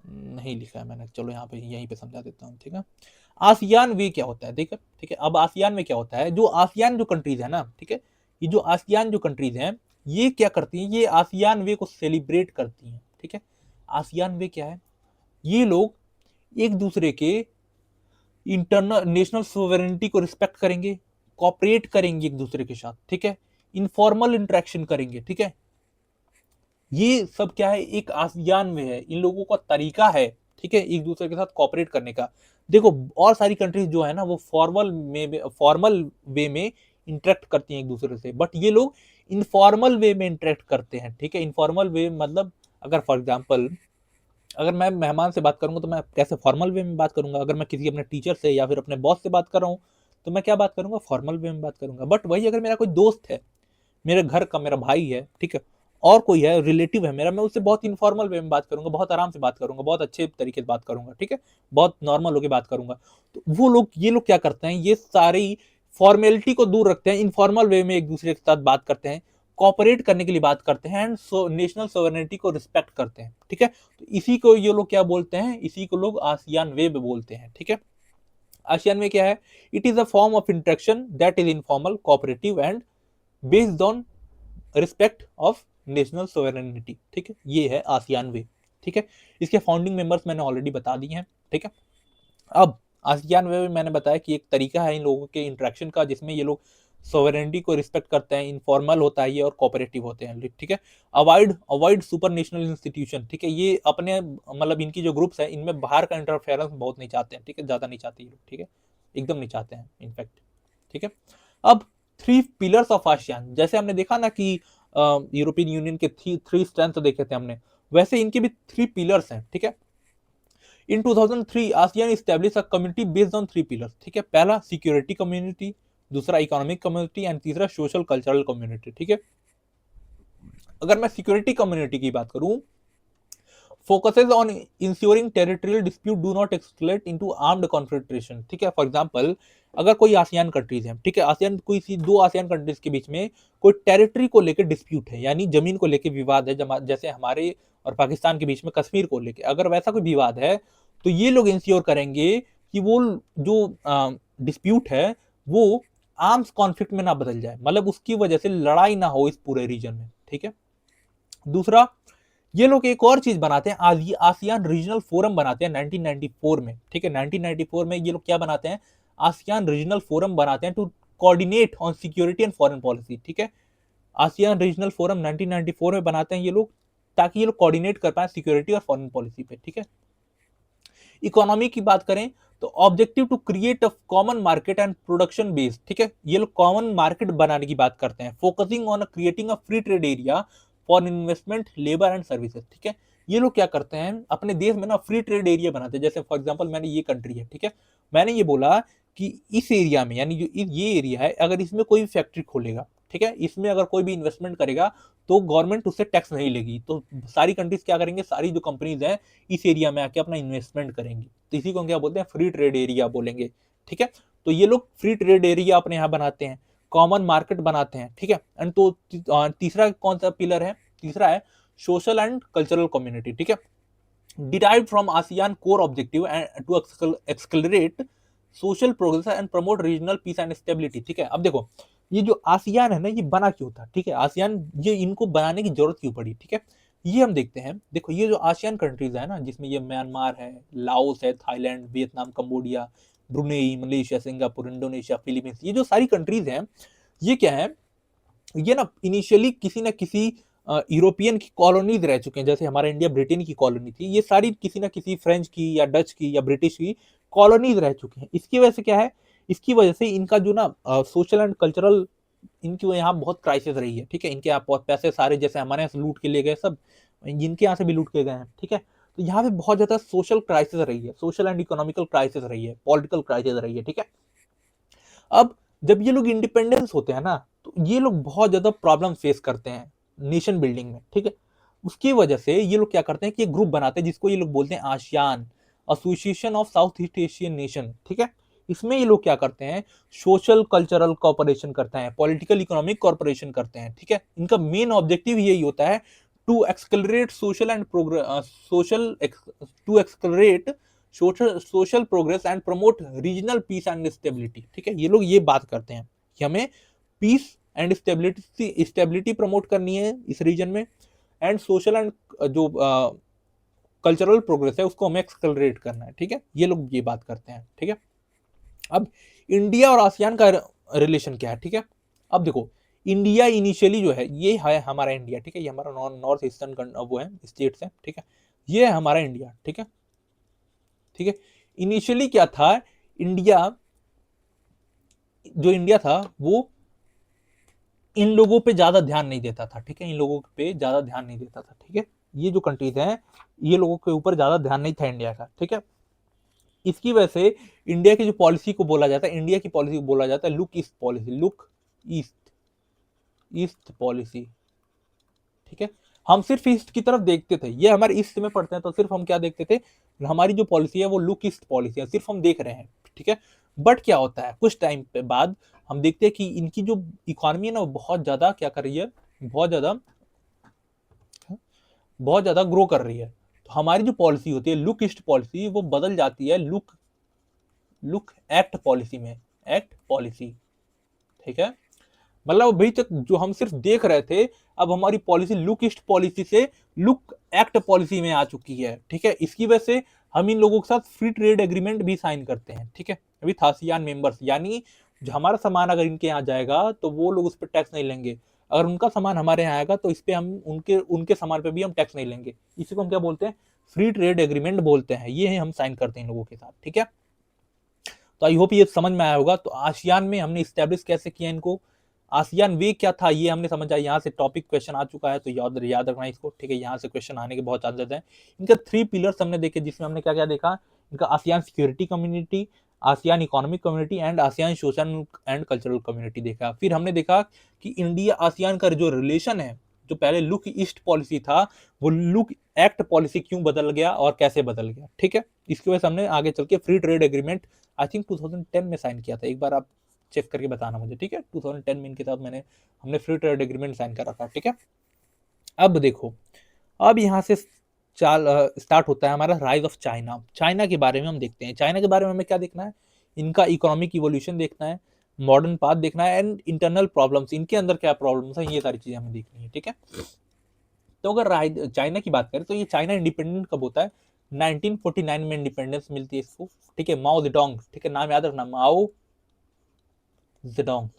नहीं लिखा है मैंने, चलो यहाँ पे यहीं पे समझा देता हूँ, ठीक है। आसियान वे क्या होता है, ठीक है, ठीक है। अब आसियान में क्या होता है, जो आसियान जो कंट्रीज है ना, ठीक है, ये जो आसियान जो कंट्रीज हैं ये क्या करती हैं, ये आसियान वे को सेलिब्रेट करती हैं, ठीक है। आसियान वे क्या है, ये लोग एक दूसरे के इंटरनल नेशनल सोवेरेनिटी को रिस्पेक्ट करेंगे, कॉपरेट करेंगे एक दूसरे के साथ, ठीक है, इनफॉर्मल इंटरेक्शन करेंगे, ठीक है। ये सब क्या है, एक आसियान में है, इन लोगों का तरीका है, ठीक है, एक दूसरे के साथ कॉपरेट करने का। देखो, और सारी कंट्रीज जो है ना वो फॉर्मल वे में इंटरेक्ट करती हैं एक दूसरे से, बट ये लोग इनफॉर्मल वे में इंटरेक्ट करते हैं, ठीक है। इनफॉर्मल वे मतलब, अगर फॉर एग्जाम्पल, अगर मैं मेहमान से बात करूंगा तो मैं कैसे फॉर्मल वे में बात करूंगा, अगर मैं किसी अपने टीचर से या फिर अपने बॉस से बात कर रहा हूँ तो मैं क्या बात करूंगा, फॉर्मल वे में बात करूंगा। बट वही अगर मेरा कोई दोस्त है, मेरे घर का मेरा भाई है, ठीक है, और कोई है रिलेटिव है मेरा, मैं उससे बहुत इनफॉर्मल वे में बात करूंगा, बहुत आराम से बात करूंगा, बहुत अच्छे तरीके से बात करूंगा, ठीक है, बहुत नॉर्मल होकर बात करूंगा। तो वो लोग, ये लोग क्या करते हैं, ये सारी फॉर्मेलिटी को दूर रखते हैं, इनफॉर्मल वे में एक दूसरे के साथ बात करते हैं, कॉपरेट करने के लिए बात करते हैं, एंड नेशनल सोवरेनिटी को रिस्पेक्ट करते हैं, ठीक है। तो इसी को ये लोग क्या बोलते हैं, इसी को लोग आसियान वे बोलते हैं, ठीक है। आसियान में क्या है, it is a form of interaction that is informal, cooperative and based on respect of national sovereignty, ठीक है। ये है आसियान वे, ठीक है। इसके फाउंडिंग मेंबर्स मैंने ऑलरेडी बता दिए हैं, ठीक है। अब आसियान वे में मैंने बताया कि एक तरीका है इन लोगों के इंटरेक्शन का, जिसमें ये लोग सोवरेनिटी को रिस्पेक्ट करते हैं, इनफॉर्मल होता है ये, और कोऑपरेटिव होते हैं, ठीक है। Avoid avoid super national institution, ठीक है। ये अपने, मतलब इनकी जो ग्रुप्स है इनमें बाहर का इंटरफेरेंस बहुत नहीं चाहते हैं, ठीक है, ज्यादा नहीं चाहते ये लोग, ठीक है, एकदम नहीं चाहते हैं इनफैक्ट, ठीक है। अब 3 पिलर्स ऑफ आसियान, जैसे हमने देखा ना कि यूरोपियन यूनियन के 3 स्ट्रेंथ देखे थे हमने, वैसे इनके भी 3 पिलर्स हैं, ठीक है। In 2003 ASEAN establish a community based on 3 pillars, ठीक है। पहला सिक्योरिटी कम्युनिटी, दूसरा इकोनॉमिक कम्युनिटी, एंड तीसरा सोशल कल्चरल कम्युनिटी, ठीक है। अगर मैं सिक्योरिटी कम्युनिटी की बात करूं, focuses on ensuring territorial dispute do not escalate into armed confrontation, ठीक है। फॉर एग्जांपल, अगर कोई आसियान कंट्रीज है, ठीक है, आसियान कोई सी 2 आसियान कंट्रीज के बीच में कोई टेरिटरी को लेकर डिस्प्यूट है, यानी जमीन को लेकर विवाद है, जैसे हमारे और पाकिस्तान के बीच में कश्मीर को लेकर अगर वैसा कोई विवाद है, तो ये लोग इंश्योर करेंगे कि वो जो डिस्प्यूट है वो आर्म्स कॉन्फ्लिक्ट में ना बदल जाए, मतलब उसकी वजह से लड़ाई ना हो इस पूरे रीजन में, ठीक है। दूसरा, ये लोग एक और चीज बनाते हैं, आसियान रीजनल फोरम बनाते हैं 1994 में, ठीक है। 1994 में ये लोग क्या बनाते हैं, आसियान रीजनल फोरम बनाते हैं to coordinate on security and foreign policy, ठीक है। आसियान रीजनल फोरम 1994 में बनाते हैं ये लोग, ताकि ये लोग कोऑर्डिनेट कर पाए सिक्योरिटी और फॉरेन पॉलिसी पे, ठीक है। इकोनॉमी की बात करें तो objective to create a common market and production base, ठीक है। ये लोग कॉमन मार्केट बनाने की बात करते हैं, focusing on creating a free trade area for investment, labour and services, ठीक है। ये लोग क्या करते हैं, अपने देश में ना फ्री ट्रेड एरिया बनाते हैं। जैसे फॉर एग्जांपल मैंने ये कंट्री है, ठीक है, मैंने ये बोला कि इस एरिया में, यानी जो ये एरिया है, अगर इसमें कोई फैक्ट्री खोलेगा, ठीक है, इसमें अगर कोई भी इन्वेस्टमेंट करेगा तो गवर्नमेंट उससे टैक्स नहीं लेगी। तो सारी कंट्रीज क्या करेंगे, सारी जो कंपनीज हैं इस एरिया में आके अपना इन्वेस्टमेंट करेंगे, तो इसी को क्या बोलते हैं, फ्री ट्रेड एरिया बोलेंगे, ठीक है। तो ये लोग फ्री ट्रेड एरिया अपने यहाँ बनाते हैं, कॉमन मार्केट बनाते हैं, ठीक है। एंड तो तीसरा कौन सा पिलर है, तीसरा है सोशल एंड कल्चरल कम्युनिटी, ठीक है। Derive from ASEAN core objective and to accelerate social progress and promote regional peace and stability, ठीक है। अब देखो, ये जो आसियान है ना, ये बना क्यों था, ठीक है, आसियान ये इनको बनाने की जरूरत क्यों पड़ी, ठीक है, ये हम देखते हैं। देखो, ये जो आसियान कंट्रीज है ना, जिसमें ये म्यांमार है, लाओस है, Thailand, Vietnam, Cambodia, Brunei, Malaysia, Singapore, Indonesia, Philippines, ये जो सारी कंट्रीज हैं, ये क्या है, ये ना इनिशियली किसी ना किसी यूरोपियन की कॉलोनीज रह चुके हैं। जैसे हमारा इंडिया ब्रिटेन की कॉलोनी थी, ये सारी किसी ना किसी फ्रेंच की या डच की या ब्रिटिश की कॉलोनीज रह चुके हैं। इसकी वजह से क्या है, इसकी वजह से इनका जो ना सोशल एंड कल्चरल, इनकी यहाँ बहुत क्राइसिस रही है, ठीक है। इनके यहाँ बहुत पैसे सारे, जैसे हमारे यहाँ से लूट के ले गए सब, इनके यहाँ से भी लूट के गए हैं, ठीक है। तो यहाँ पे बहुत ज्यादा सोशल क्राइसिस रही है, सोशल एंड इकोनॉमिकल क्राइसिस रही है, पॉलिटिकल क्राइसिस रही है, ठीक है। अब जब ये लोग इंडिपेंडेंस होते हैं ना, तो ये लोग बहुत ज्यादा प्रॉब्लम फेस करते हैं नेशन बिल्डिंग में, ठीक है। उसकी वजह से ये लोग क्या करते हैं कि एक ग्रुप बनाते हैं जिसको ये लोग बोलते हैं ASEAN, association of south east Asian nation, ठीक है। इसमें ये लोग क्या करते हैं, सोशल कल्चरल कॉपरेशन करते हैं, पॉलिटिकल इकोनॉमिक कॉपरेशन करते हैं, ठीक है। इनका मेन ऑब्जेक्टिव यही होता है to accelerate social and social to accelerate social progress and promote regional peace and stability, ठीक है। ये लोग ये बात करते हैं कि हमें पीस एंड स्टेबिलिटी प्रमोट करनी है इस रीजन में, एंड सोशल एंड जो कल्चरल प्रोग्रेस है उसको हमें एक्सकलरेट करना है, ठीक है। ये लोग ये बात करते हैं, ठीक है। अब इंडिया और आसियान का रिलेशन क्या है, ठीक है। अब देखो, इंडिया इनिशियली जो है, ये है हमारा इंडिया, ठीक है, ये हमारा नॉर्थ ईस्टर्न वो है, स्टेट्स है, ठीक है। ये है हमारा इंडिया, ठीक है, ठीक है। इनिशियली क्या था, इंडिया, जो इंडिया था वो इन लोगों पे ज्यादा ध्यान नहीं देता था, ठीक है, इन लोगों पे ज्यादा ध्यान नहीं देता था, ठीक है। ये जो कंट्रीज हैं, ये लोगों के ऊपर ज्यादा ध्यान नहीं था इंडिया का, ठीक है। इसकी वजह से इंडिया की जो पॉलिसी को बोला जाता है, इंडिया की पॉलिसी को बोला जाता है look east policy, look east, east policy, ठीक है। हम सिर्फ ईस्ट की तरफ देखते थे, ये हमारे ईस्ट में पढ़ते हैं, तो सिर्फ हम क्या देखते थे, हमारी जो पॉलिसी है वो लुक ईस्ट पॉलिसी है, सिर्फ हम देख रहे हैं, ठीक है। बट क्या होता है, कुछ टाइम पे बाद हम देखते हैं कि इनकी जो इकोनॉमी है ना, वो बहुत ज्यादा क्या कर रही है, बहुत ज्यादा ग्रो कर रही है। तो हमारी जो पॉलिसी होती है लुक ईस्ट पॉलिसी, वो बदल जाती है लुक लुक एक्ट पॉलिसी में, एक्ट पॉलिसी, ठीक है। मतलब अभी तक जो हम सिर्फ देख रहे थे, अब हमारी पॉलिसी लुक ईस्ट पॉलिसी से लुक एक्ट पॉलिसी में आ चुकी है, ठीक है। इसकी वजह से हम इन लोगों के साथ फ्री ट्रेड एग्रीमेंट भी साइन करते हैं, ठीक है, विथ आसियान मेंबर्स। यानी जो हमारा सामान अगर इनके यहाँ जाएगा तो वो लोग उस पर टैक्स नहीं लेंगे, अगर उनका सामान हमारे यहाँ आएगा तो इस पे हम उनके उनके सामान पे भी हम टैक्स नहीं लेंगे। इसी को हम क्या बोलते हैं, फ्री ट्रेड एग्रीमेंट बोलते हैं। ये हम साइन करते हैं इन लोगों के साथ, ठीक है। तो आई होप ये समझ में आया होगा। तो आसियान में हमने स्टैब्लिश कैसे किया इनको, आसियान वे क्या था ये हमने समझा। यहाँ से टॉपिक क्वेश्चन आ चुका है, तो याद रखना इसको, ठीक है। यहाँ से क्वेश्चन आने के बहुत चांसेस हैं। इनका 3 पिलर्स हमने देखे, जिसमें हमने क्या क्या देखा, इनका ASEAN security community, ASEAN economic community and ASEAN social and cultural community देखा। फिर हमने देखा कि इंडिया आसियान का जो रिलेशन है, जो पहले लुक ईस्ट पॉलिसी था, वो लुक एक्ट पॉलिसी क्यों बदल गया और कैसे बदल गया, ठीक है। इसकी वजह से हमने आगे चल के free trade agreement I think 2010 में साइन किया था, एक बार आप चेक करके बताना मुझे, ठीक है। 2010 में इनके साथ हमने फ्री ट्रेड एग्रीमेंट साइन करा था, ठीक है। अब देखो, अब यहाँ से चाल स्टार्ट होता है हमारा राइज ऑफ चाइना। चाइना के बारे में हम देखते हैं। चाइना के बारे में हमें क्या देखना है, इनका इकोनॉमिक इवोल्यूशन देखना है, मॉडर्न पाथ देखना है एंड इंटरनल प्रॉब्लम्स, इनके अंदर क्या प्रॉब्लम्स है, ये सारी चीजें हमें देखनी है। ठीक है, तो अगर चाइना की बात करें तो ये चाइना इंडिपेंडेंट कब होता है, 1949 में इंडिपेंडेंस मिलती है इसको। ठीक है, माओ जेडोंग, ठीक है, नाम याद रखना, माओ जेडोंग।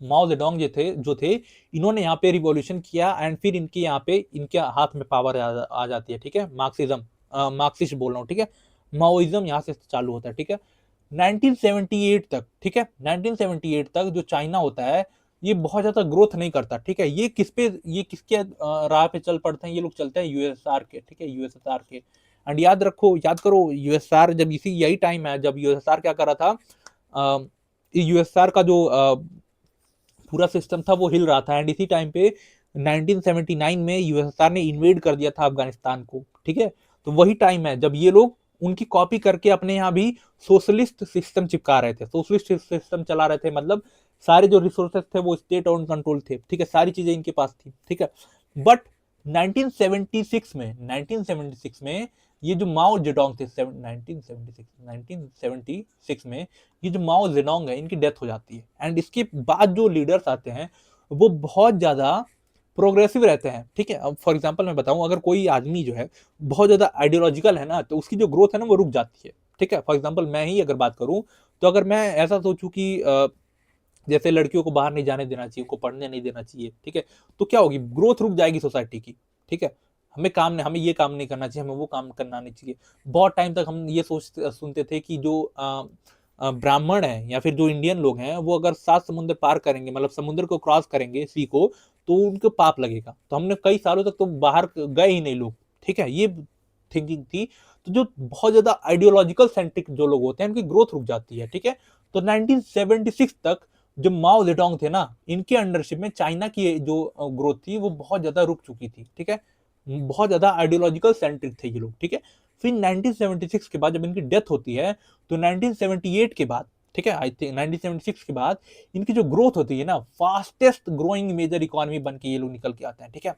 माओ जेडोंग जो थे इन्होंने यहाँ पे रिवॉल्यूशन किया एंड फिर इनके यहाँ पे इनके हाथ में पावर आ जाती है। ठीक है, मार्क्सिज्म, मार्क्सिस्ट बोल रहा हूँ। ठीक है, माओइज्म यहाँ से चालू होता है। ठीक है, 1978 तक, ठीक है, 1978 तक जो चाइना होता है ये बहुत ज्यादा ग्रोथ नहीं करता। ठीक है, ये किसके राह पे चल पड़ते हैं, ये लोग चलते हैं यूएसआर के। ठीक है, यूएसएसआर के। एंड याद करो यूएसआर जब यही टाइम है जब यूएसएसआर क्या कर रहा था, यूएसआर का जो पूरा सिस्टम था वो हिल रहा था। एंड इसी टाइम पे 1979 में यूएसएसआर ने इन्वेड कर दिया था अफगानिस्तान को। ठीक है, तो वही टाइम है जब ये लोग उनकी कॉपी करके अपने यहाँ भी सोशलिस्ट सिस्टम चिपका रहे थे, सोशलिस्ट सिस्टम चला रहे थे। मतलब सारे जो रिसोर्सेस थे वो स्टेट ओन कंट्रोल थे। ठीक है, सारी चीजें इनके पास थी। ठीक है, बट 1976 में ये जो माओ जेडोंग थे, 1976 में ये जो माओ जेडोंग है इनकी डेथ हो जाती है। एंड इसके बाद जो लीडर्स आते हैं वो बहुत ज्यादा प्रोग्रेसिव रहते हैं। ठीक है, अब फॉर एग्जांपल मैं बताऊं, अगर कोई आदमी जो है बहुत ज्यादा आइडियोलॉजिकल है ना तो उसकी जो ग्रोथ है ना वो रुक जाती है। ठीक है, फॉर एग्जांपल मैं ही अगर बात करूं तो अगर मैं ऐसा सोचूं कि जैसे लड़कियों को बाहर नहीं जाने देना चाहिए, उनको पढ़ने नहीं देना चाहिए, ठीक है, तो क्या होगी, ग्रोथ रुक जाएगी सोसाइटी की। ठीक है, हमें ये काम नहीं करना चाहिए, हमें वो काम करना नहीं चाहिए। बहुत टाइम तक हम ये सुनते थे कि जो ब्राह्मण है या फिर जो इंडियन लोग हैं वो अगर 7 समुद्र पार करेंगे, मतलब समुद्र को क्रॉस करेंगे, सी को, तो उनको पाप लगेगा। तो हमने कई सालों तक तो बाहर गए ही नहीं लोग। ठीक है, ये थिंकिंग थी। तो जो बहुत ज्यादा आइडियोलॉजिकल सेंट्रिक जो लोग होते हैं उनकी ग्रोथ रुक जाती है। ठीक है, तो 1976 तक जो माओ जेडोंग थे ना, इनके अंडरशिप में चाइना की जो ग्रोथ थी वो बहुत ज्यादा रुक चुकी थी। ठीक है, बहुत ज्यादा आइडियोलॉजिकल सेंट्रिक थे ये लोग। ठीक है, फिर 1976 के बाद जब इनकी डेथ होती है तो 1978 के बाद, ठीक है, आई थिंक 1976 के बाद इनकी जो ग्रोथ होती है ना, फास्टेस्ट ग्रोइंग मेजर इकोनॉमी बन के ये लोग निकल के आते हैं। ठीक है,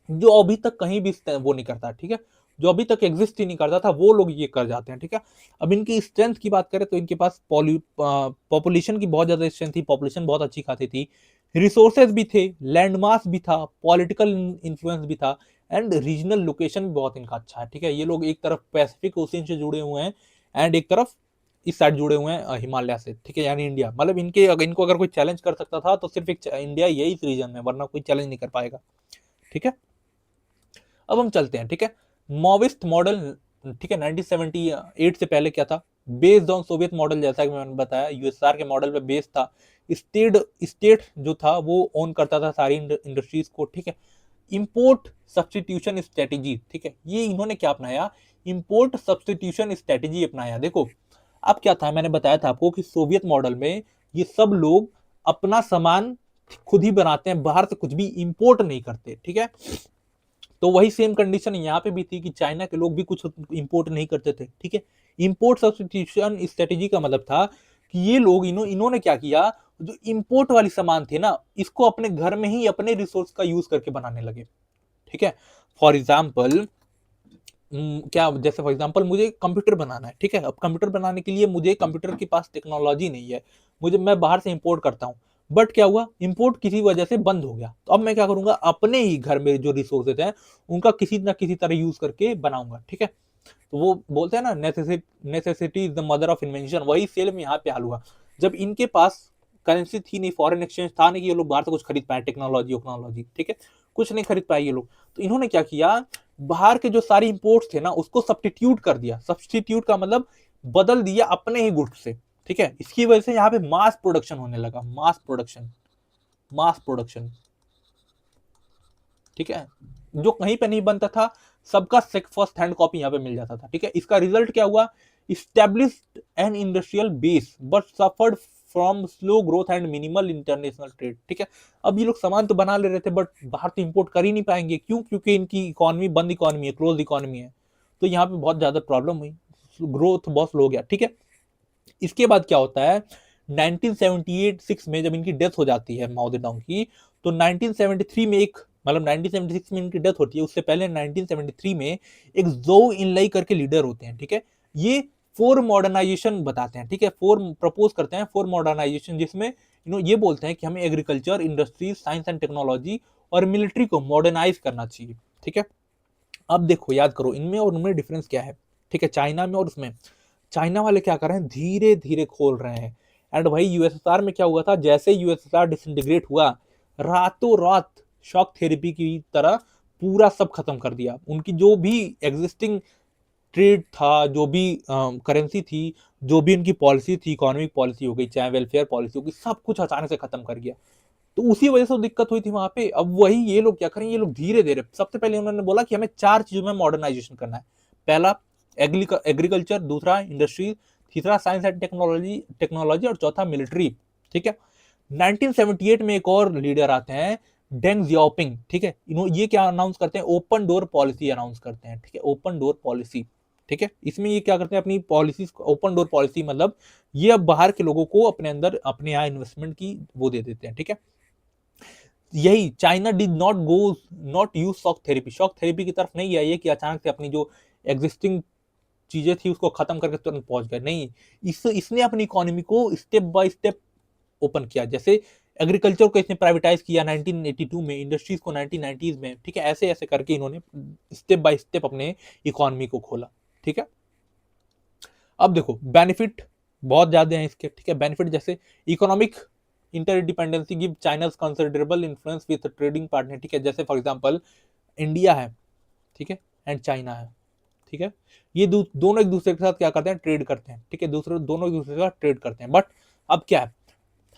जो अभी तक कहीं भी वो नहीं करता। ठीक है, जो अभी तक एग्जिस्ट ही नहीं करता था वो लोग ये कर जाते हैं। ठीक है, अब इनकी स्ट्रेंथ की बात करें तो इनके पास पॉपुलेशन की बहुत ज्यादा स्ट्रेंथ थी, पॉपुलेशन बहुत अच्छी खासी थी, रिसोर्सेज भी थे, लैंड मास भी था, पॉलिटिकल इन्फ्लुएंस भी था एंड रीजनल लोकेशन भी बहुत इनका अच्छा है। ठीक है, ये लोग एक तरफ पैसिफिक ओशियन से जुड़े हुए हैं एंड एक तरफ इस साइड जुड़े हुए हैं हिमालय से। ठीक है, यानी इंडिया, मतलब इनको अगर कोई चैलेंज कर सकता था तो सिर्फ एक इंडिया यही इस रीजन में, वरना कोई चैलेंज नहीं कर पाएगा। ठीक है, अब हम चलते हैं। ठीक है, मॉविस्ट मॉडल, ठीक है, 1978 से पहले क्या था, बेस्ड ऑन सोवियत मॉडल, जैसा कि मैंने बताया यूएसआर के मॉडल पे बेस्ड था। स्टेट स्टेट जो था वो ओन करता था सारी इंडस्ट्रीज को। ठीक है, इंपोर्ट सब्सटीट्यूशन स्ट्रेटेजी, ठीक है, ये इन्होंने क्या अपनाया, इंपोर्ट सब्सटीट्यूशन स्ट्रेटेजी अपनाया। देखो अब क्या था, मैंने बताया था आपको कि सोवियत मॉडल में ये सब लोग अपना सामान खुद ही बनाते हैं, बाहर से कुछ भी इंपोर्ट नहीं करते। ठीक है, तो वही सेम कंडीशन यहाँ पे भी थी कि चाइना के लोग भी कुछ इंपोर्ट नहीं करते थे। ठीक है, इंपोर्ट सब्सटीट्यूशन स्ट्रेटेजी का मतलब था कि ये लोग इन्होंने क्या किया, जो इंपोर्ट वाली सामान थे ना इसको अपने घर में ही अपने रिसोर्स का यूज करके बनाने लगे। ठीक है, फॉर एग्जाम्पल क्या, जैसे फॉर एग्जांपल मुझे कंप्यूटर बनाना है। ठीक है, अब कंप्यूटर बनाने के लिए मुझे कंप्यूटर के पास टेक्नोलॉजी नहीं है, मैं बाहर से इंपोर्ट करता हूँ। बट क्या हुआ, इंपोर्ट किसी वजह से बंद हो गया, तो अब मैं क्या करूंगा, अपने ही घर में जो रिसोर्सेज हैं उनका किसी ना किसी तरह यूज करके बनाऊंगा। ठीक है, तो वो बोलते हैं ना, necessity is the mother of invention, वही सेल में यहाँ पे हाल हुआ। जब इनके पास करेंसी थी नहीं, फॉरेन एक्सचेंज था नहीं कि ये लोग बाहर से कुछ खरीद पाए, टेक्नोलॉजी वोक्नोलॉजी, ठीक है, कुछ नहीं खरीद पाए ये लोग, तो इन्होंने क्या किया, बाहर के जो सारी इंपोर्ट्स थे ना उसको सब्स्टिट्यूट कर दिया। सब्स्टिट्यूट का मतलब बदल दिया अपने ही गुड्स से। ठीक है, इसकी वजह से यहाँ पे मास प्रोडक्शन होने लगा, मास प्रोडक्शन, मास प्रोडक्शन। ठीक है, जो कहीं पे नहीं बनता था सबका फर्स्ट हैंड कॉपी यहाँ पे मिल जाता था। ठीक है, इसका रिजल्ट क्या हुआ, established an industrial base but suffered from slow growth and minimal international trade. ठीक है, अब ये लोग सामान तो बना ले रहे थे बट बाहर तो इंपोर्ट कर ही नहीं पाएंगे, क्यों, क्योंकि इनकी इकोनॉमी बंद इकोनॉमी है, क्लोज इकोनॉमी है, तो यहाँ पे बहुत ज्यादा प्रॉब्लम हुई, ग्रोथ बहुत स्लो हो गया। ठीक है, इसके बाद क्या होता है, 1978 6 में जब इनकी डेथ हो जाती है माओ जेडोंग की, तो 1973 में एक मतलब 1976 में इनकी डेथ होती है, उससे पहले 1973 में एक ज़ोउ इनलाई करके लीडर होते हैं, ठीक है। ये फोर मॉडर्नाइजेशन बताते हैं, ठीक है, फोर प्रपोज करते हैं, फोर मॉडर्नाइजेशन, जिसमें ये बोलते हैं कि हमें agriculture, industries, science and technology और मिलिट्री को मॉडर्नाइज करना चाहिए, ठीक है। अब देखो, याद करो इनमें और उनमें डिफरेंस क्या है, ठीक है, चाइना में और उसमें। चाइना वाले क्या कर रहे हैं, धीरे धीरे खोल रहे हैं। एंड भाई यूएसएसआर में क्या हुआ था, जैसे यूएसएसआर डिसइंटीग्रेट हुआ, रातों रात शॉक थेरेपी की तरह पूरा सब खत्म कर दिया। उनकी जो भी एग्जिस्टिंग ट्रेड था, जो भी करेंसी थी, जो भी उनकी पॉलिसी थी, इकोनॉमिक पॉलिसी हो गई, चाहे वेलफेयर पॉलिसी हो गई, सब कुछ अचानक से खत्म कर गया। तो उसी वजह से दिक्कत हुई थी वहां पे। अब वही ये लोग क्या करें, ये लोग धीरे धीरे, सबसे पहले उन्होंने बोला कि हमें 4 चीजों में मॉडर्नाइजेशन करना है। पहला एग्रीकल्चर, दूसरा इंडस्ट्री, तीसरा साइंस एंड टेक्नोलॉजी टेक्नोलॉजी और चौथा मिलिट्री, ठीक है। 1978 में एक और लीडर आते हैं, डेंग जियाओपिंग, ठीक है। ये क्या अनाउंस करते हैं, ओपन डोर पॉलिसी अनाउंस करते हैं, ठीक है, ओपन डोर पॉलिसी, ठीक है। इसमें ये क्या करते हैं, अपनी पॉलिसी, ओपन डोर पॉलिसी मतलब ये अब बाहर के लोगों को अपने अंदर, अपने यहाँ इन्वेस्टमेंट की वो दे देते हैं, ठीक है। यही China did not go, not use shock therapy की तरफ नहीं आई है कि अचानक से अपनी जो एग्जिस्टिंग चीजें थी उसको खत्म करके तुरंत पहुंच गए, नहीं। इसने अपनी इकोनॉमी को स्टेप बाय स्टेप ओपन किया। जैसे एग्रीकल्चर को इसने प्राइवेटाइज किया 1982 में, इंडस्ट्रीज को 1990s में, ठीक है। ऐसे ऐसे करके इन्होंने स्टेप बाय स्टेप अपने इकोनॉमी को खोला, ठीक है। अब देखो बेनिफिट बहुत ज्यादा हैं इसके, ठीक है। बेनिफिट जैसे economic interdependency give China considerable influence with trading partner, ठीक है। जैसे फॉर एग्जांपल इंडिया है, ठीक है, एंड चाइना है, ठीक है। ये दोनों एक दूसरे के साथ क्या करते हैं, ट्रेड करते हैं, ठीक है। दोनों एक दूसरे के साथ ट्रेड करते हैं। बट अब क्या है,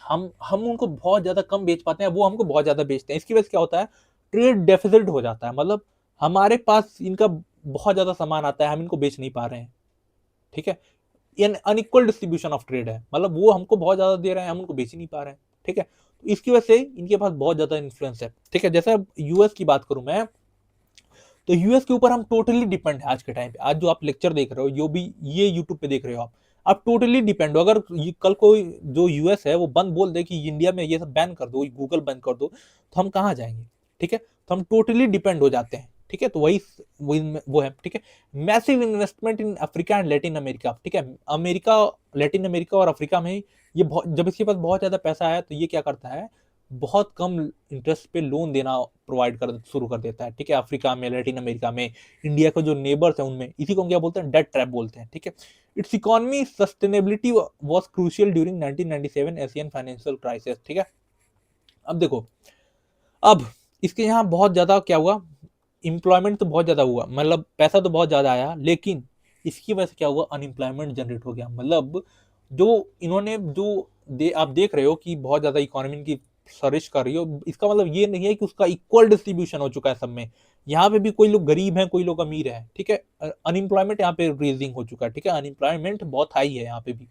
हम उनको बहुत ज्यादा कम बेच पाते हैं, वो हमको बहुत ज्यादा बेचते हैं। इसकी वजह से क्या होता है, ट्रेड डेफिसिट हो जाता है। मतलब हमारे पास इनका बहुत ज्यादा सामान आता है, हम इनको बेच नहीं पा रहे हैं, ठीक है। अनइक्वल डिस्ट्रीब्यूशन ऑफ ट्रेड है, मतलब वो हमको बहुत ज्यादा दे रहे हैं, हम उनको बेच ही नहीं पा रहे हैं, ठीक है। तो इसकी वजह से इनके पास बहुत ज्यादा इन्फ्लुएंस है, ठीक है। जैसे अब यूएस की बात करूं मैं, तो यूएस के ऊपर हम टोटली डिपेंड है आज के टाइम पे। आज जो आप लेक्चर देख रहे हो, जो भी ये यूट्यूब पे देख रहे हो आप टोटली डिपेंड हो। अगर कल कोई जो यूएस है वो बंद बोल दे कि इंडिया में ये सब बैन कर दो, गूगल बंद कर दो, तो हम कहाँ जाएंगे, ठीक है। तो हम टोटली डिपेंड हो जाते हैं, ठीक है। तो वो है, ठीक है। Massive investment in Africa and Latin America, ठीक है। अमेरिका, लैटिन अमेरिका और अफ्रीका में ये जब इसके पास बहुत ज्यादा पैसा है, तो ये क्या करता है, बहुत कम इंटरेस्ट पे लोन देना प्रोवाइड कर शुरू कर देता है, ठीक है। अफ्रीका में, लैटिन अमेरिका में, इंडिया के जो नेबर्स हैं उनमें, इसी को हम क्या बोलते हैं, डेट ट्रैप बोलते हैं, ठीक है। It's economy sustainability was crucial during 1997 Asian financial crisis, ठीक है। अब देखो, अब इसके यहाँ बहुत ज्यादा क्या हुआ, एम्प्लॉयमेंट तो बहुत ज्यादा हुआ, मतलब पैसा तो बहुत ज्यादा आया, लेकिन इसकी वजह से क्या हुआ, अनएम्प्लॉयमेंट जनरेट हो गया। मतलब जो इन्होंने जो आप देख रहे हो कि बहुत ज्यादा इकोनॉमी की सर्विस कर रही हो, इसका मतलब ये नहीं है कि उसका इक्वल डिस्ट्रीब्यूशन हो चुका है सब में। यहाँ पे भी कोई लोग गरीब हैं, कोई लोग अमीर हैं, ठीक है। अनएम्प्लॉयमेंट यहाँ पे रेजिंग हो चुका है, ठीक है। अनएम्प्लॉयमेंट बहुत हाई है यहाँ पे भी,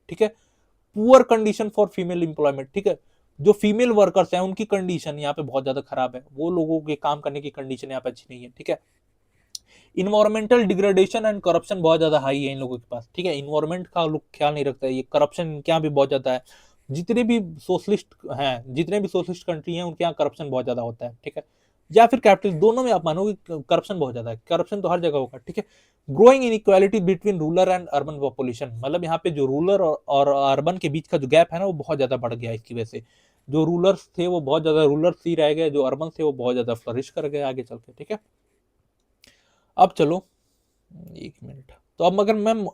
ठीक है। Poor condition for female employment, ठीक है। जो फीमेल वर्कर्स हैं उनकी कंडीशन यहाँ पे बहुत ज्यादा खराब है, वो लोगों के काम करने की कंडीशन यहाँ पे अच्छी नहीं है, ठीक है। इन्वायरमेंटल डिग्रेडेशन एंड करप्शन बहुत ज्यादा हाई है इन लोगों के पास, ठीक है। इन्वायरमेंट का लोग ख्याल नहीं रखता है, ये करप्शन इनके यहाँ भी बहुत ज्यादा है। जितने भी सोशलिस्ट कंट्री हैं उनके यहाँ करप्शन बहुत ज्यादा होता है, ठीक है। या फिर कैपिटलिस्ट, दोनों में आप मानोगे करप्शन बहुत ज्यादा है। करप्शन तो हर जगह होगा, ठीक है। Growing inequality between rural and urban population, मतलब यहाँ पे जो रूरल और अर्बन के बीच का जो गैप है ना, वो बहुत ज्यादा बढ़ गया है। इसकी वजह से जो रूलर्स थे वो बहुत ज्यादा रूलर्स ही रह गए, जो अर्बन थे वो बहुत ज्यादा फ्लरिश कर गए आगे चल के, ठीक है। अब चलो 1 मिनट। तो अब अगर मैम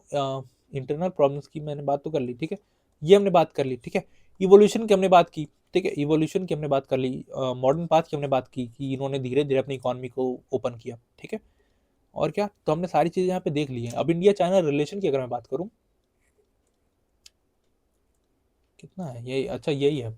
इंटरनल प्रॉब्लम्स की मैंने बात तो कर ली, ठीक है। ये हमने बात कर ली, ठीक है। इवोल्यूशन की हमने बात की, ठीक है। इवोल्यूशन की हमने बात कर ली, मॉडर्न पाथ की हमने बात की कि इन्होंने धीरे धीरे अपनी इकोनॉमी को ओपन किया, ठीक है। और क्या, तो हमने सारी चीजें यहाँ पे देख ली हैं। अब इंडिया चाइना रिलेशन की अगर मैं बात करूँ, कितना है यही, अच्छा यही है,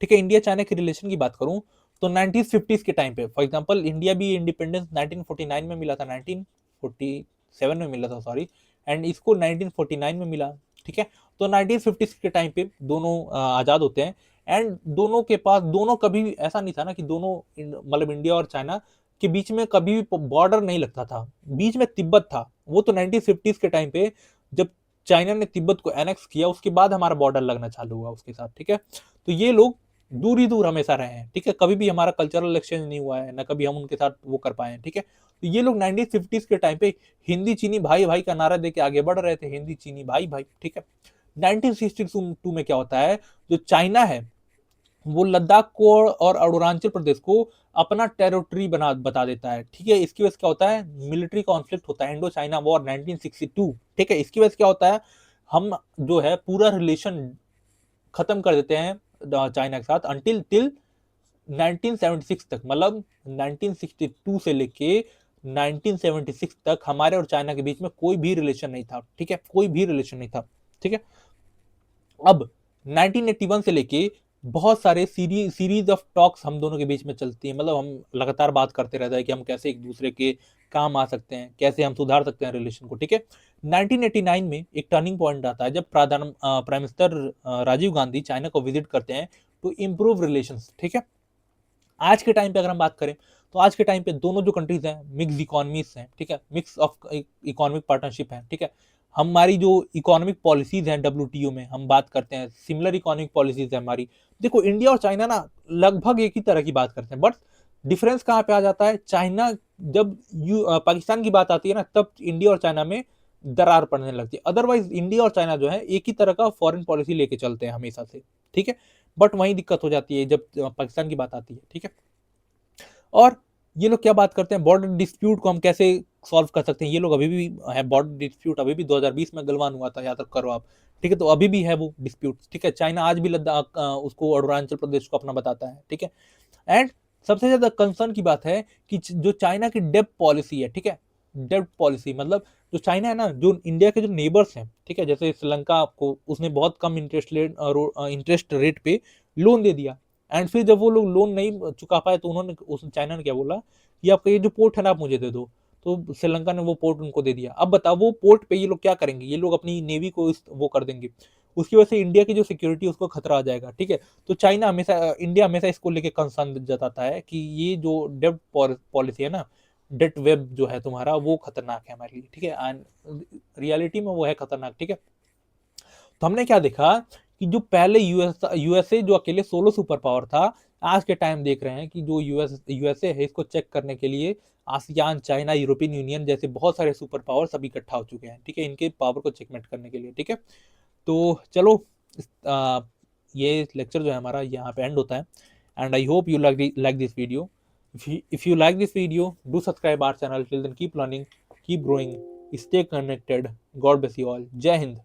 ठीक है। इंडिया चाइना के रिलेशन की बात करूं तो 1950s के टाइम पे, फॉर एग्जांपल इंडिया भी इंडिपेंडेंस 1949 में मिला था, 1947 में मिला था, सॉरी, एंड इसको 1949 में मिला, ठीक है। तो 1950s के टाइम पे दोनों आजाद होते हैं। एंड दोनों के पास, दोनों कभी ऐसा नहीं था ना कि दोनों मतलब इंडिया और चाइना के बीच में कभी भी बॉर्डर नहीं लगता था, बीच में तिब्बत था। वो तो 1950s के टाइम पे जब चाइना ने तिब्बत को एनेक्स किया, उसके बाद हमारा बॉर्डर लगना चालू हुआ उसके साथ, ठीक है। तो ये लोग दूर ही दूर हमेशा रहे हैं, ठीक है, कभी भी हमारा कल्चरल एक्सचेंज नहीं हुआ है, ना कभी हम उनके साथ वो कर पाए हैं, ठीक है। तो ये लोग 1950s के टाइम पे हिंदी चीनी भाई भाई का नारा देके आगे बढ़ रहे थे, हिंदी चीनी भाई भाई, ठीक है। 1962 में क्या होता है, जो चाइना है वो लद्दाख को और अरुणाचल प्रदेश को अपना टेरिटरी बना बता देता है, ठीक है। इसकी वजह से क्या होता है, मिलिट्री कॉन्फ्लिक्ट होता है, इंडो चाइना वॉर 1962, ठीक है। इसकी वजह से क्या होता है, हम जो है पूरा रिलेशन खत्म कर देते हैं चाइना के साथ अंटिल टिल 1976 तक, मतलब 1962 से लेके 1976 तक हमारे और चाइना के बीच में कोई भी रिलेशन नहीं था, ठीक है, कोई भी रिलेशन नहीं था, ठीक है। अब 1981 से लेके बहुत सारे सीरीज ऑफ टॉक्स हम दोनों के बीच में चलती है, मतलब हम लगातार बात करते रहते हैं कि हम कैसे एक दूसरे के काम आ सकते हैं, कैसे हम सुधार सकते हैं रिलेशन को, ठीक है। 1989 में एक टर्निंग पॉइंट आता है जब prime minister Rajiv Gandhi China को विजिट करते हैं टू इम्प्रूव रिलेशंस, ठीक है। आज के टाइम पे अगर हम बात करें तो आज के टाइम पे दोनों जो कंट्रीज हैं मिक्स इकोनॉमीज हैं, ठीक है, मिक्स ऑफ इकोनॉमिक पार्टनरशिप है, ठीक है। हमारी जो इकोनॉमिक पॉलिसीज हैं डब्ल्यूटीओ में हम बात करते हैं, सिमिलर इकोनॉमिक पॉलिसीज है हमारी। देखो इंडिया और चाइना ना लगभग एक ही तरह की बात करते हैं, बट डिफरेंस कहाँ पे आ जाता है, चाइना जब पाकिस्तान की बात आती है ना तब इंडिया और चाइना में दरार पड़ने लगती है, अदरवाइज इंडिया और चाइना जो है एक ही तरह का फॉरेन पॉलिसी लेके चलते हैं हमेशा से, ठीक है। बट वही दिक्कत हो जाती है जब पाकिस्तान की बात आती है, ठीक है। और ये लोग क्या बात करते हैं, बॉर्डर डिस्प्यूट को हम कैसे सॉल्व कर सकते हैं, ये लोग अभी भी है, बॉर्डर डिस्प्यूट अभी भी 2020 में गलवान हुआ था, याद करो आप, ठीक है। तो अभी भी है वो डिस्प्यूट, ठीक है। चाइना आज भी लद्दाख उसको अरुणाचल प्रदेश को अपना बताता है, ठीक है। एंड सबसे ज्यादा कंसर्न की बात है कि जो चाइना की डेप्थ पॉलिसी है, ठीक है, डेप्थ पॉलिसी मतलब जो चाइना है ना, जो इंडिया के जो नेबर्स हैं, ठीक है, जैसे श्रीलंका को उसने बहुत कम इंटरेस्ट रेट पे लोन दे दिया, एंड फिर जब वो लोग लोन नहीं चुका पाए तो उन्होंने उस चाइना ने क्या बोला कि आपका ये जो पोर्ट है ना आप मुझे दे दो, तो श्रीलंका ने वो पोर्ट उनको दे दिया। अब बताओ वो पोर्ट पे ये लोग क्या करेंगे, ये लोग अपनी नेवी को वो कर देंगे, उसकी वजह से इंडिया की जो सिक्योरिटी उसको खतरा आ जाएगा, ठीक है। तो चाइना हमेशा इंडिया हमेशा इसको लेके कंसर्न जताता है कि ये जो डेब्ट पॉलिसी है ना, डेट वेब जो है तुम्हारा वो खतरनाक है हमारे लिए, ठीक है, एंड रियलिटी में वो है खतरनाक, ठीक है। तो हमने क्या देखा कि जो पहले यूएसए जो अकेले सोलो सुपर पावर था, आज के टाइम देख रहे हैं कि जो यूएसए है इसको चेक करने के लिए आसियान, चाइना, यूरोपियन यूनियन जैसे बहुत सारे सुपर पावर सब इकट्ठा हो चुके हैं, ठीक है, इनके पावर को चेकमेट करने के लिए, ठीक है। तो चलो ये लेक्चर जो है हमारा यहाँ पे एंड होता है, and I hope you like this video. If you like this video, do subscribe our channel. Till then, keep learning, keep growing, stay connected. God bless you all. Jai Hind.